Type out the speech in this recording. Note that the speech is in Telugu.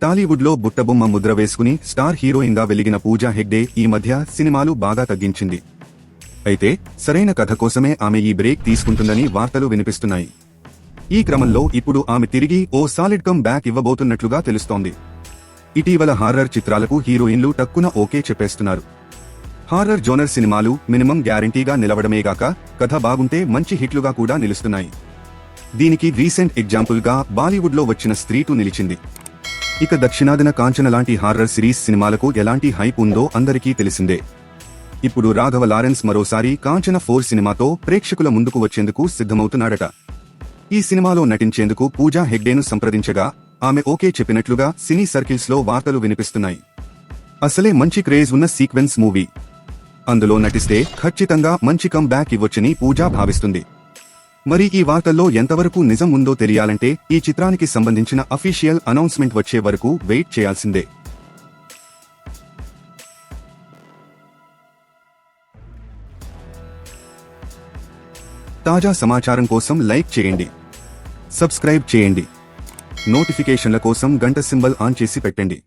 టాలీవుడ్లో బుట్టబొమ్మ ముద్ర వేసుకుని స్టార్ హీరోయిన్గా వెలిగిన పూజా హెగ్డే ఈ మధ్య సినిమాలు బాగా తగ్గించింది. అయితే సరైన కథ కోసమే ఆమె ఈ బ్రేక్ తీసుకుంటుందని వార్తలు వినిపిస్తున్నాయి. ఈ క్రమంలో ఇప్పుడు ఆమె తిరిగి ఓ సాలిడ్ కమ్ బ్యాక్ ఇవ్వబోతున్నట్లుగా తెలుస్తోంది. ఇటీవల హారర్ చిత్రాలకు హీరోయిన్లు టక్కున ఓకే చెప్పేస్తున్నారు. హారర్ జోనర్ సినిమాలు మినిమం గ్యారంటీగా నిలవడమేగాక కథ బాగుంటే మంచి హిట్లుగా కూడా నిలుస్తున్నాయి. దీనికి రీసెంట్ ఎగ్జాంపుల్గా బాలీవుడ్లో వచ్చిన స్త్రీ 2 నిలిచింది. ఇక దక్షిణాదిన కాంచన లాంటి హారర్ సిరీస్ సినిమాలకు ఎలాంటి హైప్ ఉందో అందరికీ తెలిసిందే. ఇప్పుడు రాఘవ లారెన్స్ మరోసారి కాంచన 4 సినిమాతో ప్రేక్షకుల ముందుకు వచ్చేందుకు సిద్ధమవుతున్నాడట. ఈ సినిమాలో నటించేందుకు పూజా హెగ్డేను సంప్రదించగా ఆమె ఓకే చెప్పినట్లుగా సినీ సర్కిల్స్లో వార్తలు వినిపిస్తున్నాయి. అసలే మంచి క్రేజ్ ఉన్న సీక్వెన్స్ మూవీ. అందులో నటిస్తే ఖచ్చితంగా మంచి కమ్ బ్యాక్ ఇవ్వొచ్చని పూజా భావిస్తుంది. మరి ఈ వార్తల్లో ఎంతవరకు నిజం ఉందో తెలియాలంటే ఈ చిత్రానికి సంబంధించిన అఫీషియల్ అనౌన్స్మెంట్ వచ్చే వరకు వెయిట్ చేయాల్సిందే. తాజా సమాచారం కోసం లైక్ చేయండి, సబ్స్క్రైబ్ చేయండి, నోటిఫికేషన్ల కోసం గంట సింబల్ ఆన్ చేసి పెట్టండి.